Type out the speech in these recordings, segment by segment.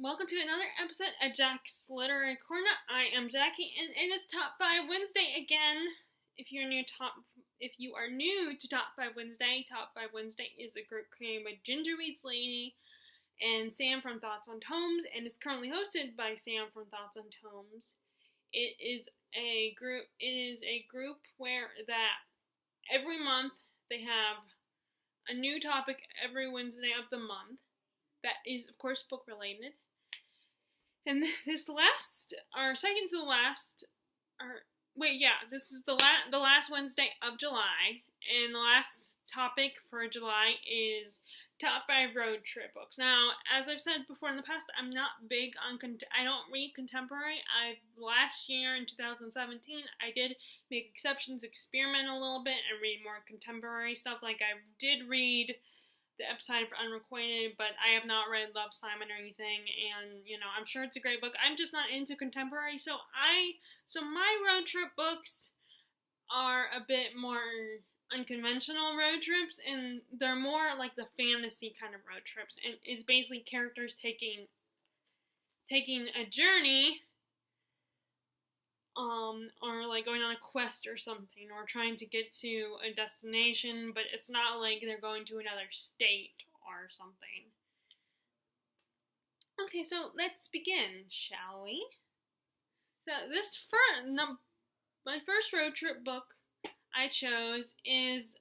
Welcome to another episode of Jack's Literary Corner. I am Jackie, and it is Top 5 Wednesday again. If you are new to Top 5 Wednesday, Top 5 Wednesday is a group created by Ginger Reads Lady and Sam from Thoughts on Tomes, and is currently hosted by Sam from Thoughts on Tomes. It is a group where that every month they have a new topic every Wednesday of the month. That is, of course, book related. And this is the last Wednesday of July, and the last topic for July is top 5 road trip books. Now, as I've said before in the past, I'm not big on, I don't read contemporary. Last year in 2017, I did make exceptions, experiment a little bit, and read more contemporary stuff. Like, I did read the episode for Unrequited, but I have not read Love, Simon or anything, and, I'm sure it's a great book. I'm just not into contemporary, so my road trip books are a bit more unconventional road trips, and they're more like the fantasy kind of road trips, and it's basically characters taking a journey, or like going on a quest or something, or trying to get to a destination, but it's not like they're going to another state or something. Okay, so let's begin, shall we? So my first road trip book I chose is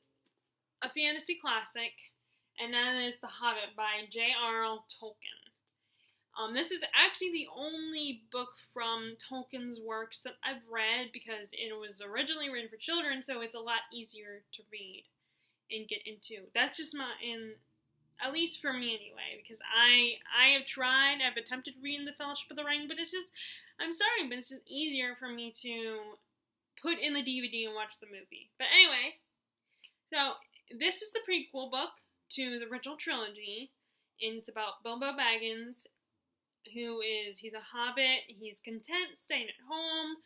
a fantasy classic, and that is The Hobbit by J.R.R. Tolkien. This is actually the only book from Tolkien's works that I've read, because it was originally written for children, so it's a lot easier to read and get into. That's just at least for me anyway, because I've attempted reading The Fellowship of the Ring, but it's just easier for me to put in the DVD and watch the movie. But anyway, so this is the prequel book to the original trilogy, and it's about Bilbo Baggins, he's a hobbit, he's content staying at home,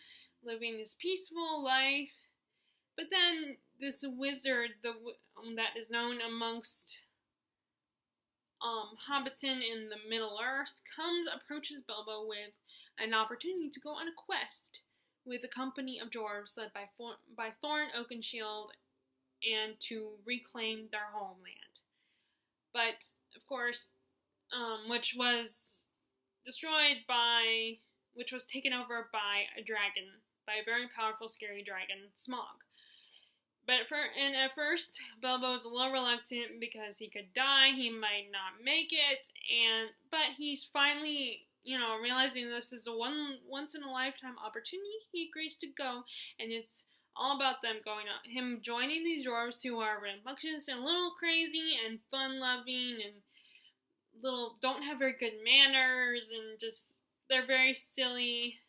living this peaceful life, but then this wizard that is known amongst Hobbiton in the Middle Earth approaches Bilbo with an opportunity to go on a quest with a company of dwarves led by Thorin Oakenshield, and to reclaim their homeland. But, of course, which was taken over by a dragon, by a very powerful, scary dragon, Smaug. But at first, Bilbo was a little reluctant because he could die, he might not make it, but he's finally, realizing this is a once-in-a-lifetime opportunity. He agrees to go, and it's all about him joining these dwarves who are rambunctious and a little crazy and fun-loving and don't have very good manners, and just, they're very silly.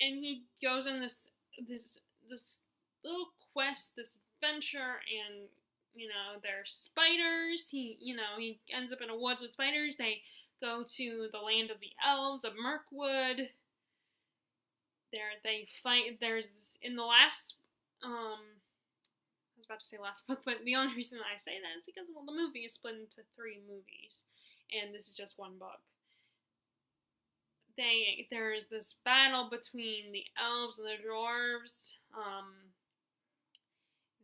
And he goes on this little quest, this adventure, and, there's spiders. He ends up in a woods with spiders. They go to the land of the elves of Mirkwood. They fight, there's this, in the last, I was about to say last book, but the only reason I say that is because, the movie is split into 3 movies, and this is just one book. There's this battle between the elves and the dwarves.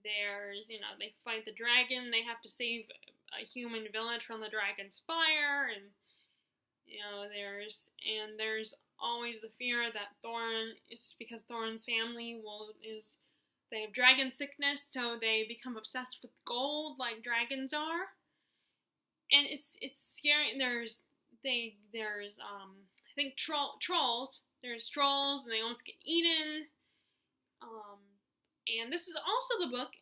They fight the dragon. They have to save a human village from the dragon's fire, and there's always the fear that because Thorin's family they have dragon sickness, so they become obsessed with gold like dragons are, and it's scary. There's I think trolls. There's trolls, and they almost get eaten. And this is also the book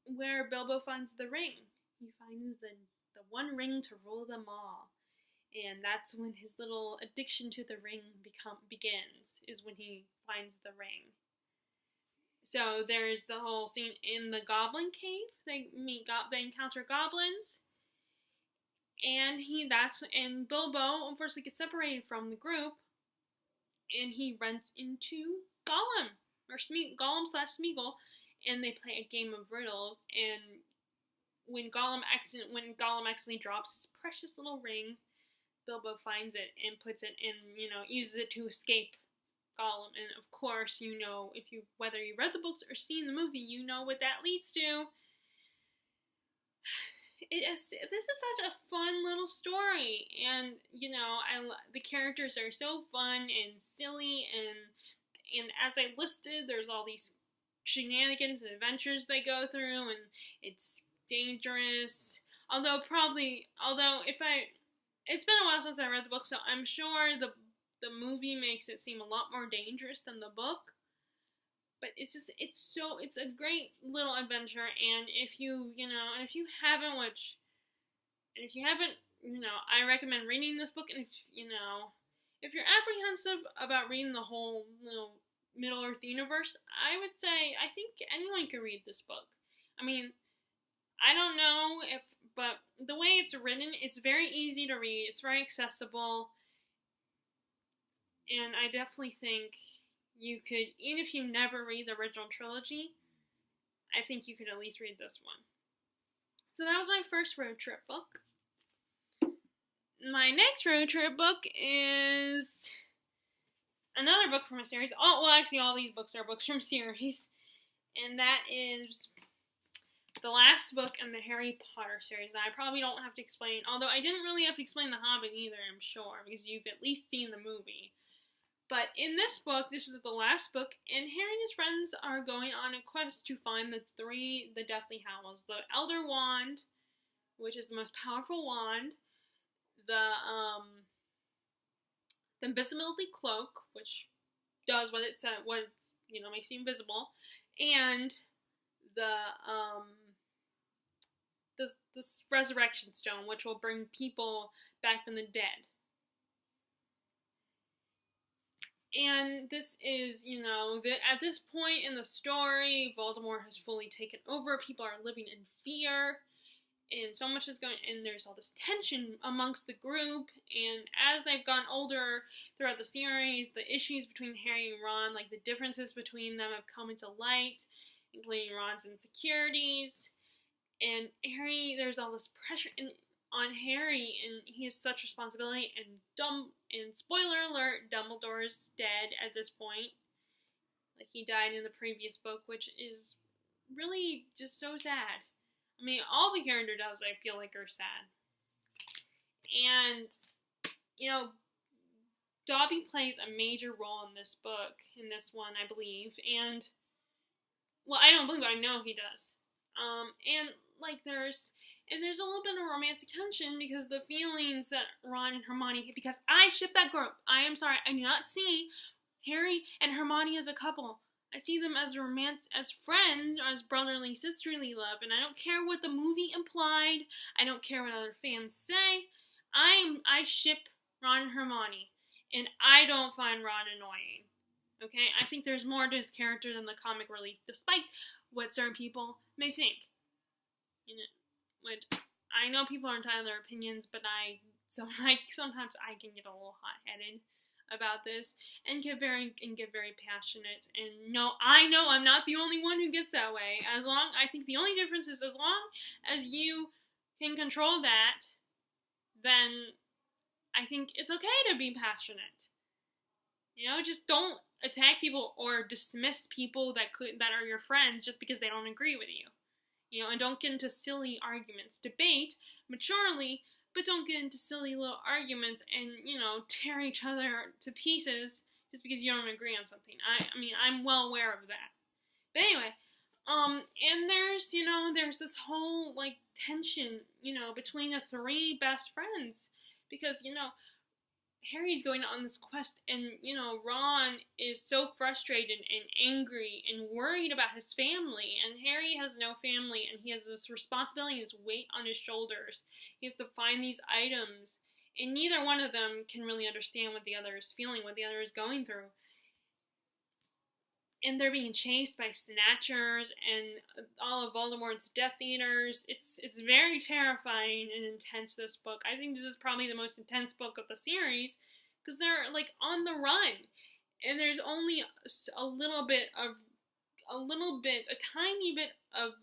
where Bilbo finds the ring. He finds the one ring to rule them all. And that's when his little addiction to the ring begins, is when he finds the ring. So there's the whole scene in the Goblin Cave. They encounter goblins. And Bilbo unfortunately gets separated from the group, and he runs into Gollum, or Gollum/Smeagol, and they play a game of riddles, and when Gollum accidentally drops his precious little ring, Bilbo finds it and puts it in, uses it to escape Gollum. And of course, if you whether you read the books or seen the movie, you know what that leads to. This is such a fun little story, and the characters are so fun and silly, and as I listed, there's all these shenanigans and adventures they go through, and it's dangerous. Although it's been a while since I read the book, so I'm sure the movie makes it seem a lot more dangerous than the book. But it's a great little adventure, and if you haven't I recommend reading this book. And if you're apprehensive about reading the whole, Middle-earth universe, I would say I think anyone can read this book. I mean, I don't know but the way it's written, it's very easy to read. It's very accessible, and I definitely think you could, even if you never read the original trilogy, I think you could at least read this one. So that was my first road trip book. My next road trip book is another book from a series. Actually, all these books are books from series. And that is the last book in the Harry Potter series. Now, I probably don't have to explain, although I didn't really have to explain The Hobbit either, I'm sure, because you've at least seen the movie. But in this book, this is the last book, and Harry and his friends are going on a quest to find the Deathly Hallows. The Elder Wand, which is the most powerful wand, the Invisibility Cloak, which does what it said, makes you invisible, and this Resurrection Stone, which will bring people back from the dead. And this is, at this point in the story, Voldemort has fully taken over. People are living in fear, and so much is going, and there's all this tension amongst the group. And as they've gotten older throughout the series, the issues between Harry and Ron, like the differences between them, have come into light, including Ron's insecurities. And Harry, there's all this pressure on Harry, and he has such responsibility, and spoiler alert, Dumbledore's dead at this point. Like, he died in the previous book, which is really just so sad. I mean, all the character deaths, I feel like, are sad. And, Dobby plays a major role in this book, in this one, I believe, and, well, I don't believe it, I know he does. There's a little bit of romantic tension because the feelings that Ron and Hermione, because I ship that group. I am sorry, I do not see Harry and Hermione as a couple. I see them as as friends, as brotherly, sisterly love, and I don't care what the movie implied. I don't care what other fans say. I ship Ron and Hermione, and I don't find Ron annoying. Okay, I think there's more to his character than the comic relief, despite what certain people may think. I know people are entitled to their opinions, but sometimes I can get a little hot-headed about this and get very passionate. And no, I know I'm not the only one who gets that way. I think the only difference is as long as you can control that, then I think it's okay to be passionate. Just don't attack people or dismiss people that are your friends just because they don't agree with you. And don't get into silly arguments. Debate maturely, but don't get into silly little arguments and, tear each other to pieces just because you don't agree on something. I'm well aware of that. But anyway, and there's this whole, tension, between the three best friends. Because, Harry's going on this quest, and, Ron is so frustrated and angry and worried about his family, and Harry has no family, and he has this responsibility, this weight on his shoulders. He has to find these items, and neither one of them can really understand what the other is feeling, what the other is going through. And they're being chased by Snatchers and all of Voldemort's Death Eaters. It's very terrifying and intense, this book. I think this is probably the most intense book of the series, because they're, on the run. And there's only a tiny bit of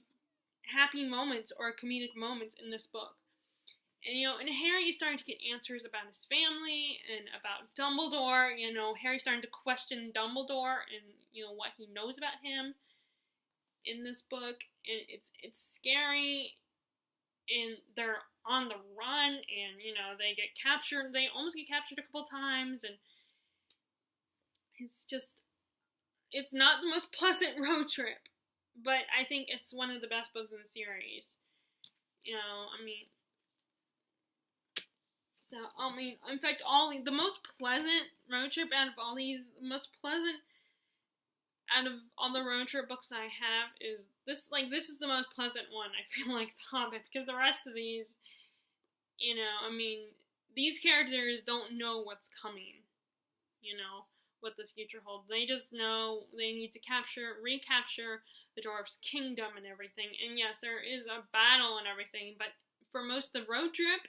happy moments or comedic moments in this book. And, and Harry is starting to get answers about his family and about Dumbledore. Harry's starting to question Dumbledore and, what he knows about him in this book. And it's scary. And they're on the run. And, they get captured. They almost get captured a couple times. And it's not the most pleasant road trip. But I think it's one of the best books in the series. In fact, the most pleasant road trip out of all these, out of all the road trip books I have is this. This is the most pleasant one. I feel like The Hobbit, because the rest of these, these characters don't know what's coming. What the future holds. They just know they need to recapture the dwarf's kingdom and everything. And yes, there is a battle and everything, but for most of the road trip,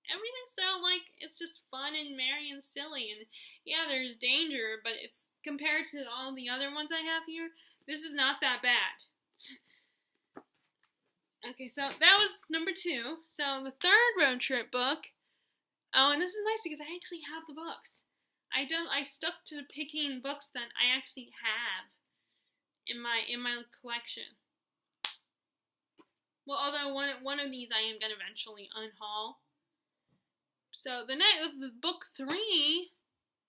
everything's still it's just fun and merry and silly. And yeah, there's danger, but it's compared to all the other ones I have here, this is not that bad. Okay, so that was number 2. So the third road trip book, and this is nice because I actually have the books. I stuck to picking books that I actually have in my collection. Well, although one of these I am gonna eventually unhaul. So the book 3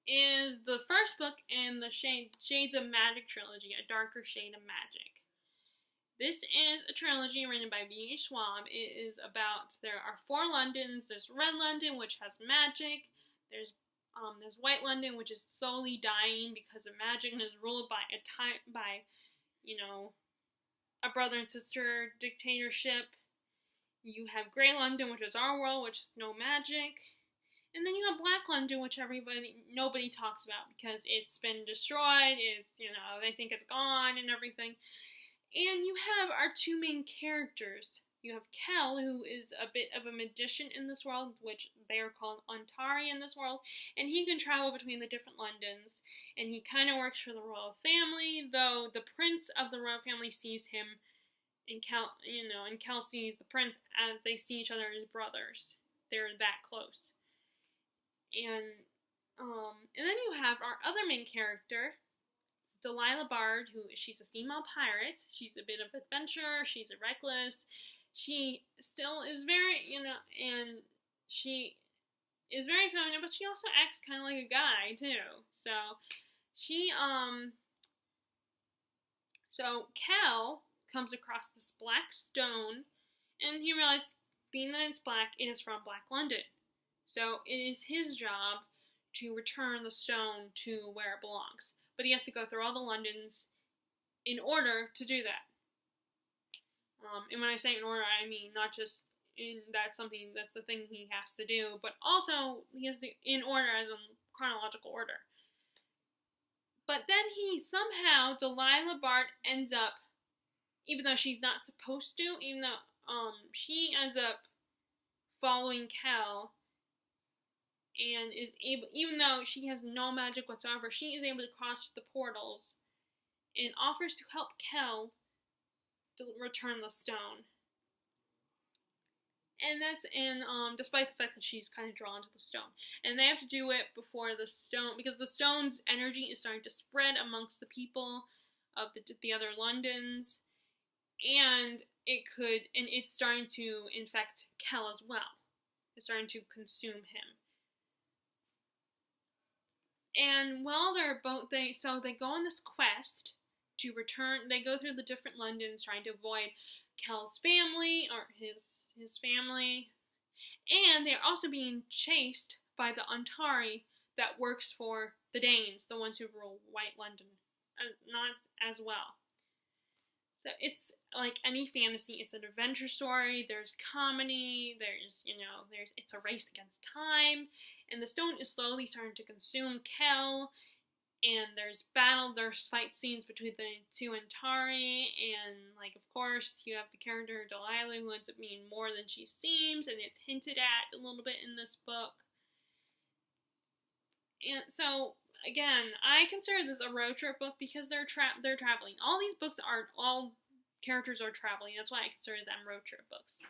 is the first book in the Shades of Magic trilogy, A Darker Shade of Magic. This is a trilogy written by V. Schwab. It is about, there are 4 Londons. There's Red London, which has magic. There's White London, which is slowly dying because of magic and is ruled by a brother and sister dictatorship. You have Grey London, which is our world, which is no magic. And then you have Black London, which nobody talks about because it's been destroyed. It's, they think it's gone and everything. And you have our 2 main characters. You have Kel, who is a bit of a magician in this world, which they are called Antari in this world, and he can travel between the different Londons, and he kind of works for the royal family, though the prince of the royal family sees him, and Kel sees the prince as they see each other as brothers. They're that close. And then you have our other main character, Delilah Bard, she's a female pirate. She's a bit of adventurer. She's reckless. She still is very, and she is very feminine, but she also acts kind of like a guy, too. So, so Kel comes across this black stone, and he realizes, being that it's black, it is from Black London. So, it is his job to return the stone to where it belongs. But he has to go through all the Londons in order to do that. And when I say in order, I mean not just that's the thing he has to do, but also he has to in order as in chronological order. But then Delilah Bard ends up, even though she's not supposed to, she ends up following Kel, and is able, even though she has no magic whatsoever, she is able to cross the portals and offers to help Kel to return the stone. And despite the fact that she's kind of drawn to the stone. And they have to do it before the stone, because the stone's energy is starting to spread amongst the people of the other Londons. And it's starting to infect Kel as well. It's starting to consume him. And while they go on this quest to return, they go through the different Londons trying to avoid Kel's family, or his family, and they're also being chased by the Antari that works for the Danes, the ones who rule White London, not as well. So it's like any fantasy. It's an adventure story. There's comedy. It's a race against time, and the stone is slowly starting to consume Kel. And there's fight scenes between the 2 Antari, and, of course, you have the character Delilah, who ends up being more than she seems, and it's hinted at a little bit in this book. And so, again, I consider this a road trip book because they're traveling. All these books all characters are traveling. That's why I consider them road trip books.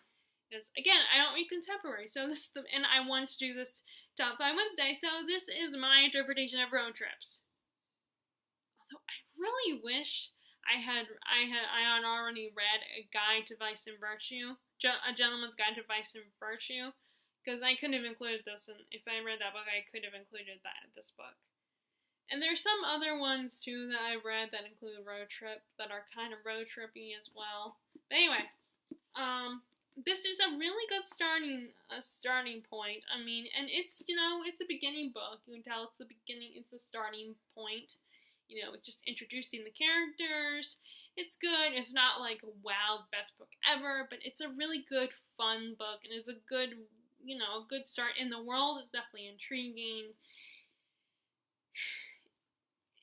Because, again, I don't read contemporary, so this is and I wanted to do this Top 5 Wednesday, so this is my interpretation of road trips. Although I really wish I had already read A Guide to Vice and Virtue, A Gentleman's Guide to Vice and Virtue, because I could have included this, and if I read that book, I could have included this book. And there's some other ones, too, that I've read that include road trip, that are kind of road trippy as well. But anyway, this is a really good starting point. I mean, and it's, it's a beginning book. You can tell it's the beginning, it's a starting point. It's just introducing the characters. It's good. It's not like a wow, best book ever, but it's a really good, fun book, and it's a good, a good start. And the world is definitely intriguing.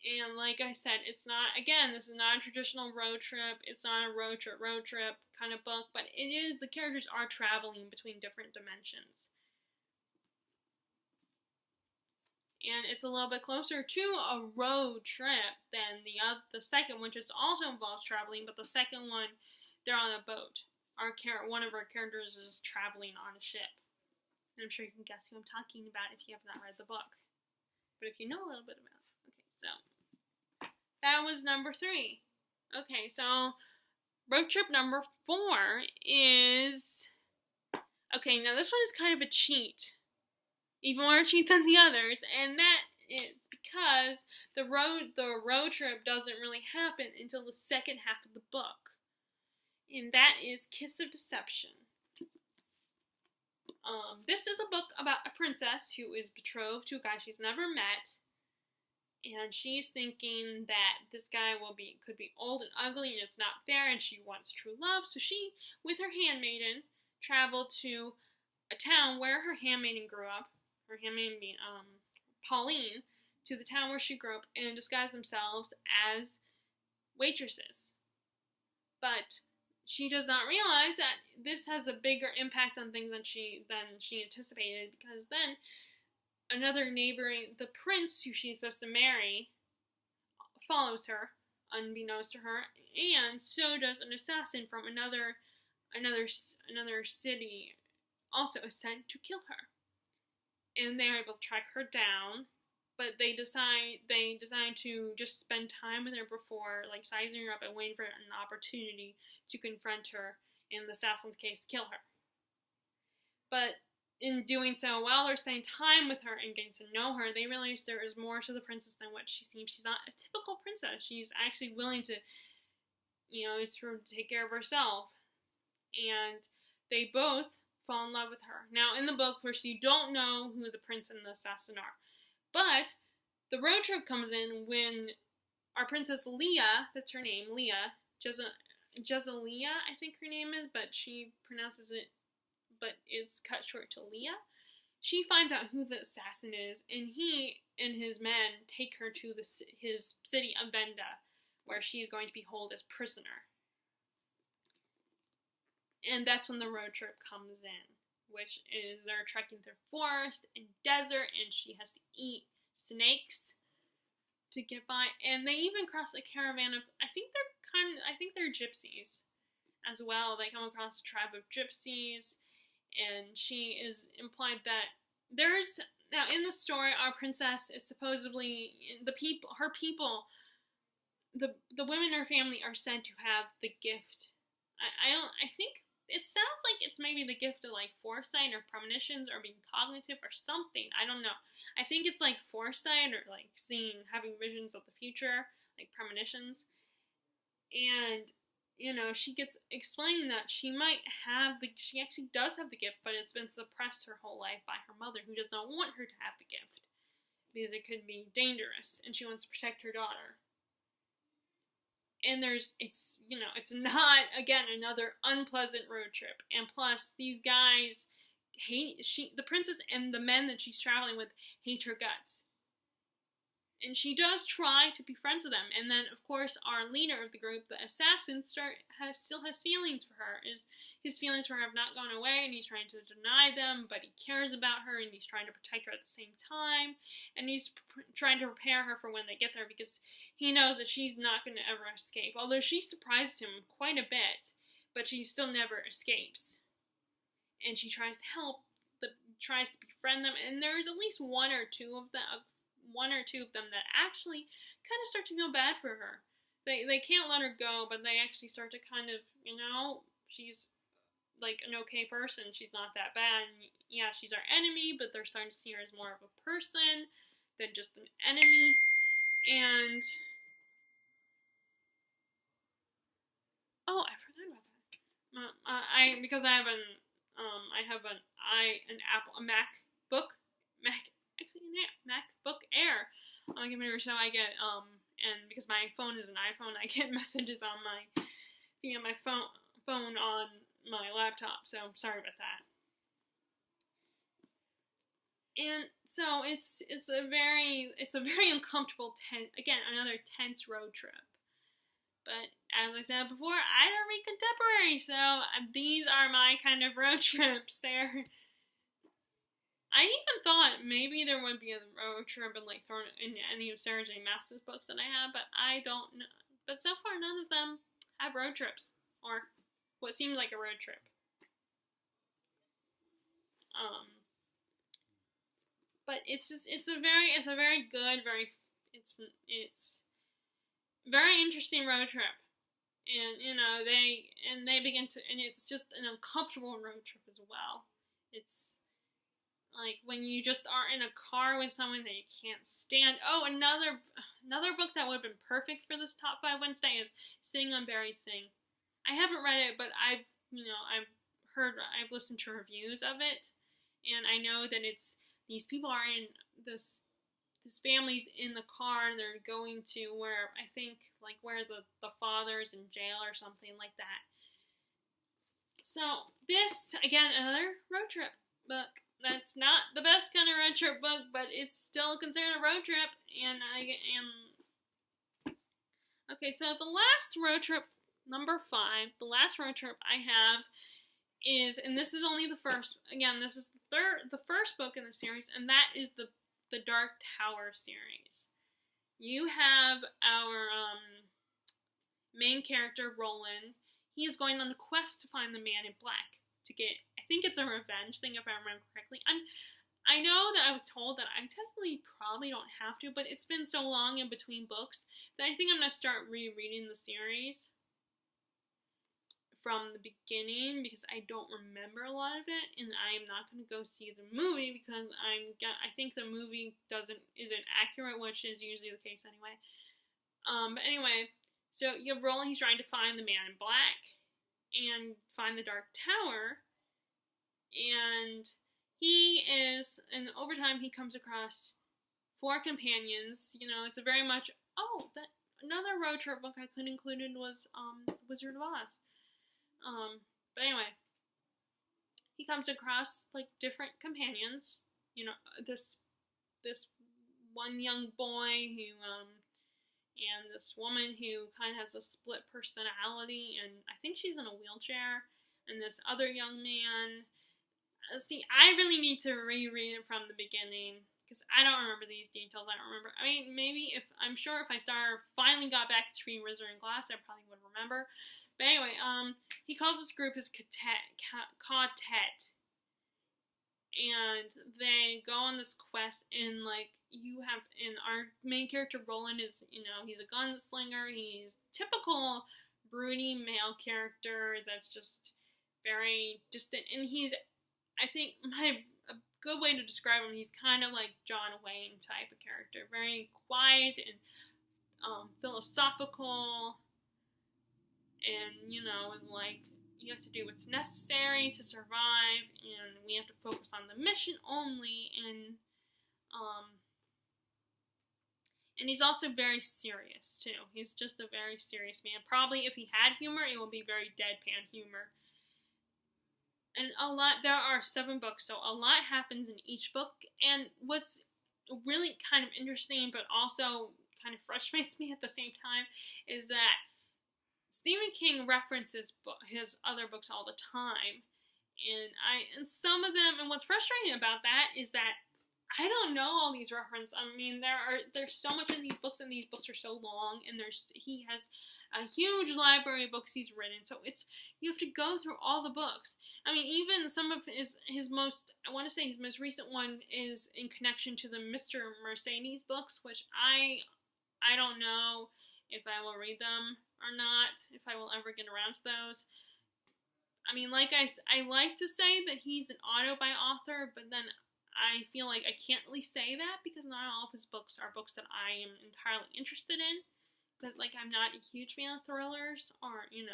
And like I said, it's not, again, this is not a traditional road trip. It's not a road trip kind of book, but it is, the characters are traveling between different dimensions. And it's a little bit closer to a road trip than the second, which is also involves traveling, but the second one, they're on a boat. One of our characters is traveling on a ship. And I'm sure you can guess who I'm talking about if you have not read the book. But if you know a little bit about it. Okay, so that was number 3. Okay, so road trip number 4 is, okay, now this one is kind of a cheat. Even more cheat than the others, and that is because the road trip doesn't really happen until the second half of the book. And that is Kiss of Deception. This is a book about a princess who is betrothed to a guy she's never met, and she's thinking that this guy could be old and ugly and it's not fair, and she wants true love. So she, with her handmaiden, traveled to a town where her handmaiden grew up. Her handmaiden being Pauline, to the town where she grew up, and disguise themselves as waitresses. But she does not realize that this has a bigger impact on things than she anticipated, because then the prince who she's supposed to marry follows her, unbeknownst to her, and so does an assassin from another city, also is sent to kill her. And they're able to track her down, but they decide to just spend time with her before, like, sizing her up and waiting for an opportunity to confront her, in the assassin's case, kill her. But in doing so, while they're spending time with her and getting to know her, they realize there is more to the princess than what she seems. She's not a typical princess. She's actually willing to, take care of herself. And they both fall in love with her. Now, in the book, first, you don't know who the prince and the assassin are. But the road trip comes in when our princess Leah, that's her name, Leah, Jezzalia, I think her name is, but she pronounces it, but it's cut short to Leah. She finds out who the assassin is, and he and his men take her to his city of Venda, where she is going to be held as prisoner. And that's when the road trip comes in, which is they're trekking through forest and desert, and she has to eat snakes to get by. And they even cross a caravan of, I think they're gypsies as well. They come across a tribe of gypsies, and she is implied that now in the story, our princess is supposedly, the women in her family are said to have the gift. I think it sounds like it's maybe the gift of, like, foresight or premonitions or being cognitive or something. I don't know. I think it's like foresight or, like, having visions of the future, like premonitions. And, she gets explaining that she actually does have the gift, but it's been suppressed her whole life by her mother, who does not want her to have the gift because it could be dangerous, and she wants to protect her daughter. And it's not, again, another unpleasant road trip. And plus, these guys the princess and the men that she's traveling with hate her guts. And she does try to be friends with them. And then, of course, our leader of the group, the assassin, still has feelings for her. His feelings for her have not gone away, and he's trying to deny them, but he cares about her, and he's trying to protect her at the same time. And he's trying to prepare her for when they get there, because he knows that she's not going to ever escape. Although she surprises him quite a bit, but she still never escapes. and she tries to help, tries to befriend them, and there's at least one or two of them that actually kind of start to feel bad for her. They can't let her go, but they actually start to kind of, she's like an okay person. She's not that bad. And yeah, she's our enemy, but they're starting to see her as more of a person than just an enemy. And oh, I forgot about that. Because I have an MacBook Air on my computer, so I get and because my phone is an iPhone, I get messages on via my phone on my laptop. So I'm sorry about that. And so it's a very uncomfortable another tense road trip. But as I said before, I don't read contemporary, so these are my kind of road trips. I even thought maybe there would be a road trip and like thrown in any of Sarah J. Maas's books that I have, but I don't know. But so far, none of them have road trips or what seems like a road trip. But it's a very good, it's very interesting road trip, and they begin to, and it's just an uncomfortable road trip as well. It's like when you just are in a car with someone that you can't stand. Oh, another book that would have been perfect for this Top 5 Wednesday is Sitting on Barry's Thing. I haven't read it, but I've listened to reviews of it, and I know that these people are in this family's in the car, and they're going to where the father's in jail or something like that. So this, again, another road trip book. That's not the best kind of road trip book, but it's still considered a road trip. Okay, so the last road trip, number 5, the last road trip I have is, and this is only the first. Again, this is the first book in the series, and that is the Dark Tower series. You have our main character, Roland. He is going on a quest to find the Man in Black to get, I think it's a revenge thing if I remember correctly. I know that I was told that I technically probably don't have to, but it's been so long in between books that I think I'm going to start rereading the series from the beginning because I don't remember a lot of it, and I am not going to go see the movie because I think the movie isn't accurate, which is usually the case anyway. But anyway, so you have Roland. He's trying to find the Man in Black and find the Dark Tower, and over time he comes across 4 companions. It's a very much another road trip book I could have included was Wizard of Oz. But anyway, he comes across different companions. This one young boy who and this woman who kind of has a split personality, and I think she's in a wheelchair, and this other young man. See, I really need to reread it from the beginning because I don't remember these details. I don't remember. I mean, maybe if I finally got back to read Wizard and Glass, I probably would remember. But anyway, he calls this group his quartet, and they go on this quest, and our main character Roland is, he's a gunslinger. He's typical broody male character that's just very distant, and I think a good way to describe him, he's kind of like John Wayne type of character, very quiet and philosophical. And, is like, you have to do what's necessary to survive, and we have to focus on the mission only, and he's also very serious, too. He's just a very serious man. Probably if he had humor, it would be very deadpan humor. And there are 7 books, so a lot happens in each book, and what's really kind of interesting, but also kind of frustrates me at the same time, is that Stephen King references his other books all the time, and some of them, and what's frustrating about that is that I don't know all these references. I mean, there's so much in these books, and these books are so long, and he has a huge library of books he's written. So you have to go through all the books. I mean, even some of his most, I want to say his most recent one is in connection to the Mr. Mercedes books, which I don't know if I will read them or not, if I will ever get around to those. I mean, like I like to say that he's an auto-buy author, but then I feel like I can't really say that because not all of his books are books that I am entirely interested in. Because, like, I'm not a huge fan of thrillers, or, and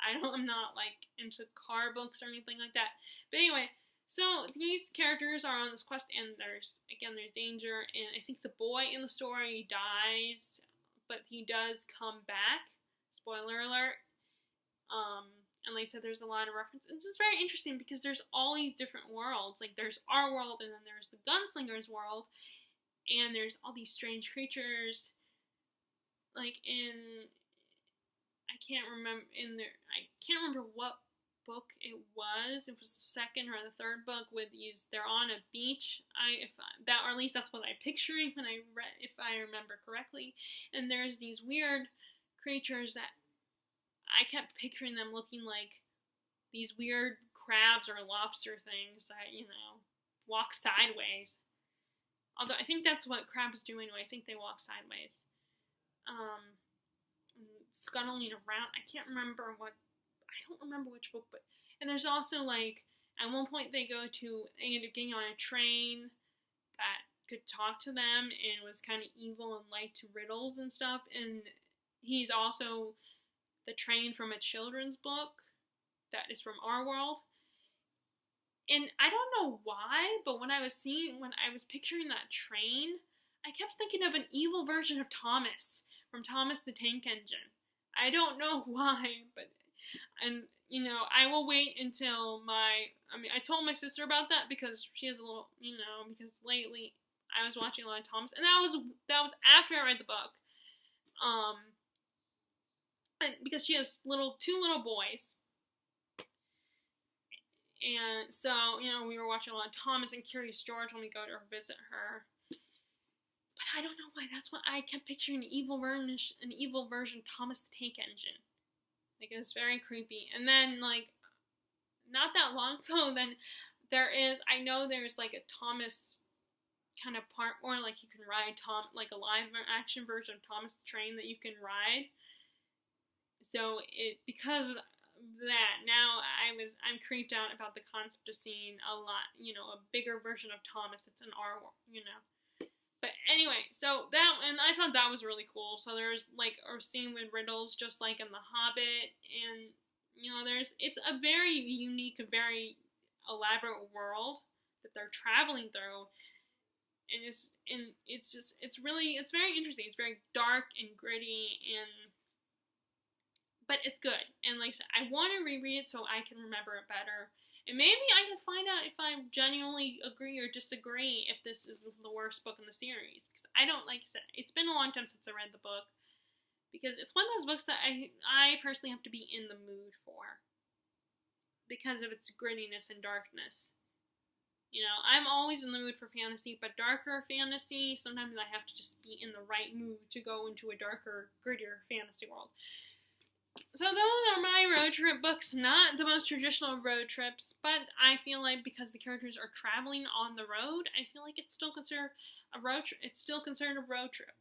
I'm not, like, into car books or anything like that. But anyway, so these characters are on this quest, and there's danger, and I think the boy in the story dies, but he does come back. Spoiler alert. And like I said, there's a lot of references. It's just very interesting because there's all these different worlds. Like, there's our world, and then there's the gunslinger's world, and there's all these strange creatures. Like, I can't remember what book it was. It was the second or the third book with these. They're on a beach. Or at least that's what I pictured when I read, if I remember correctly. And there's these weird creatures that I kept picturing them looking like these weird crabs or lobster things that, walk sideways. Although I think that's what crabs do anyway. I think they walk sideways. Scuttling around. I don't remember which book, and there's also, like, at one point they end up getting on a train that could talk to them and was kind of evil and liked riddles and stuff, and he's also the train from a children's book that is from our world. And I don't know why, but when I was picturing that train, I kept thinking of an evil version of Thomas from Thomas the Tank Engine. I don't know why, but, I will wait until I told my sister about that because she has a little, because lately I was watching a lot of Thomas, and that was after I read the book. And because she has two little boys. And so, we were watching a lot of Thomas and Curious George when we go to visit her. But I don't know why. That's what I kept picturing, an evil version of Thomas the Tank Engine. Like, it was very creepy. And then, like, not that long ago, then I know there's, like, a Thomas kind of part where, like, you can ride like a live action version of Thomas the Train that you can ride. So because of that, now I'm creeped out about the concept of seeing a bigger version of Thomas that's in our world, But anyway, so and I thought that was really cool. So there's, like, a scene with riddles, just like in The Hobbit, and it's a very unique, a very elaborate world that they're traveling through, and it's very interesting. It's very dark and gritty, but it's good. And like I said, I want to reread it so I can remember it better. And maybe I can find out if I genuinely agree or disagree if this is the worst book in the series. Because I don't, like I said, it's been a long time since I read the book. Because it's one of those books that I personally have to be in the mood for. Because of its grittiness and darkness. I'm always in the mood for fantasy, but darker fantasy, sometimes I have to just be in the right mood to go into a darker, grittier fantasy world. So those are my road trip books. Not the most traditional road trips, but I feel like because the characters are traveling on the road, I feel like it's still considered a road trip.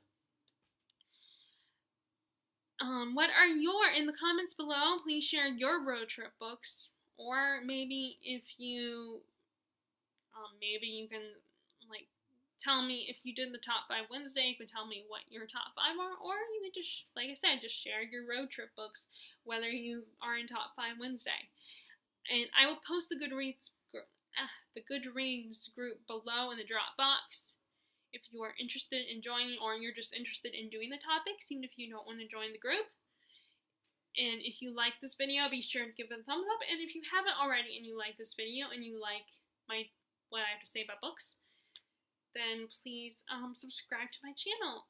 What are in the comments below, please share your road trip books, or maybe if you, maybe you can, like, tell me if you did the top 5 Wednesday. You can tell me what your top 5 are, or you can just, like I said, just share your road trip books, whether you are in top 5 Wednesday. And I will post the Goodreads group below in the drop box if you are interested in joining, or you're just interested in doing the topics, even if you don't want to join the group. And if you like this video, be sure to give it a thumbs up. And if you haven't already and you like this video and you like what I have to say about books, then please subscribe to my channel.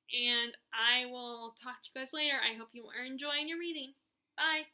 And I will talk to you guys later. I hope you are enjoying your reading. Bye!